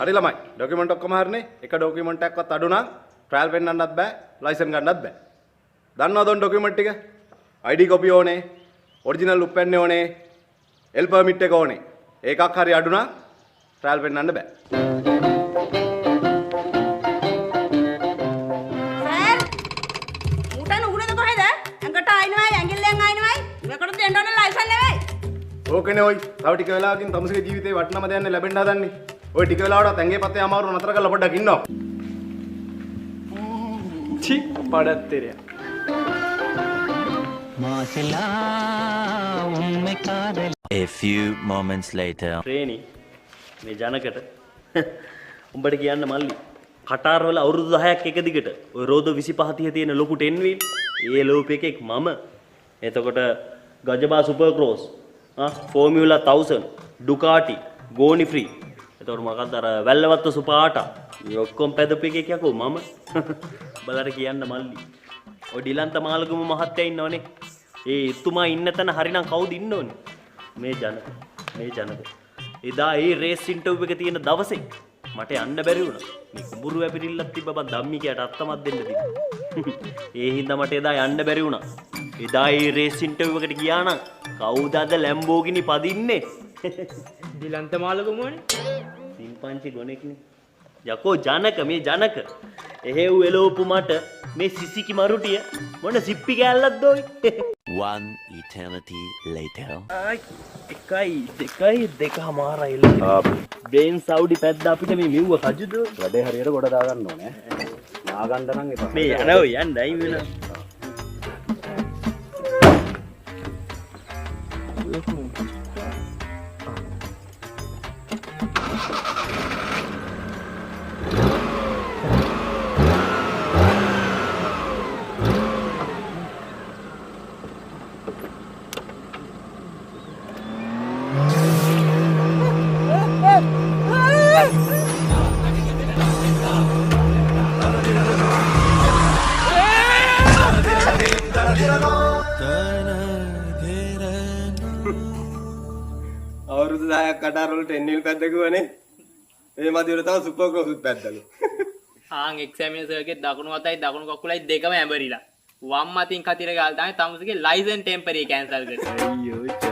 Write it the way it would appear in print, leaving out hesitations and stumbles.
හරි ළමයි. ડોකියුමන්ට් ඔක්කොම හරිනේ. එක ડોකියුමන්ට් එකක්වත් අඩු නම් ට්‍රයල් පෙන්නන්නත් බෑ, ලයිසන් ගන්නත් බෑ. දන්නවද ඔන් ડોකියුමන්ට් ටික? ID කොපි ඕනේ, ඔරිජිනල් උප්පැන්නේ ඕනේ, එල් පර්මිට් එක ඕනේ. ඒකක් හරි අඩු නම් ට්‍රයල් පෙන්නන්න බෑ. ඕකනේ ඔයි. තව ටික වෙලාවකින් තමුසේගේ ජීවිතේ වටිනම දෙයක් ලැබෙන්න හදන්නේ. ඔය ටික වෙලාවකට ඇඟේ පතේ අමාරු නතර කරලා පොඩ්ඩක් ඉන්නවා. චි පඩත්තරිය. මාසලා උම්මේ කාදල. A few moments later. රේනි මේ ජනකට උඹට කියන්න මල්ලි. කටාර් වල අවුරුදු 10ක් එක දිගට ඔය රෝද 25 30 තියෙන ලොකු 10 වීල් ඒ ලෝප එකෙක් මම. එතකොට Gajaba super cross formula 1000 ඩුකාටි ගෝනි free එතකොට මොකක්ද අර වැල්ලවත්ත සුපාටා මේ ඔක්කොම පැදපු එකක් යකෝ මම බලන්න කියන්න මල්ලි ඔය ඩිලන්ත මාළගම මහත්තයා ඉන්නවනේ ඒ එතුමා ඉන්න තැන හරිනම් කවුද ඉන්න ඕනේ මේ ජනක එදා ඒ රේස් ඉන්ටර්විව් එක තියෙන දවසේ මට යන්න බැරි වුණා මේ කුඹුරු වැපිරිල්ලක් තිබ්බ බං ධම්මිකයට අත්තමත් දෙන්න තිබ්බා ඒ හින්දා මට එදා යන්න බැරි වුණා එදා ඒ රේස් ඉන්ටර්විව් එකට ගියා නම් කවුද අද ලැම්බෝගිනි පදින්නේ දිලන්ත මාළගමුවනේ සිම්පන්චි ගොනෙක්නේ යකෝ ජනක මේ ජනක එහෙව් එලෝපු මට මේ සිසිකි මරුටිය මොන සිප්පි කෑල්ලක්ද ඔයි One eternity later. එකයි දෙකයි දෙකමාරයි බ්‍රේන් සවුඩි පැද්ද අපිට මේ මෙව්ව කජුද වැඩේ හරියට ගොඩ දාගන්න ඕනේ. නාගන්න නම් එපා. මේ යනවා යන්නයි වෙන අවුරුදු 10ක් කටාර වලට එන්නිල් පැද්දකුවනේ. මේ මදිවල තව සුපර් ක්‍රෝස් උත් පැද්දලු. ආන් එක්සැමිනර් එකේ දකුණු අතයි දකුණු කකුලයි දෙකම ඇඹරිලා. වම් අතින් කතිර ගාලා තමයි තමුසේගේ ලයිසන් ටෙම්පරරි කැන්සල් කරේ.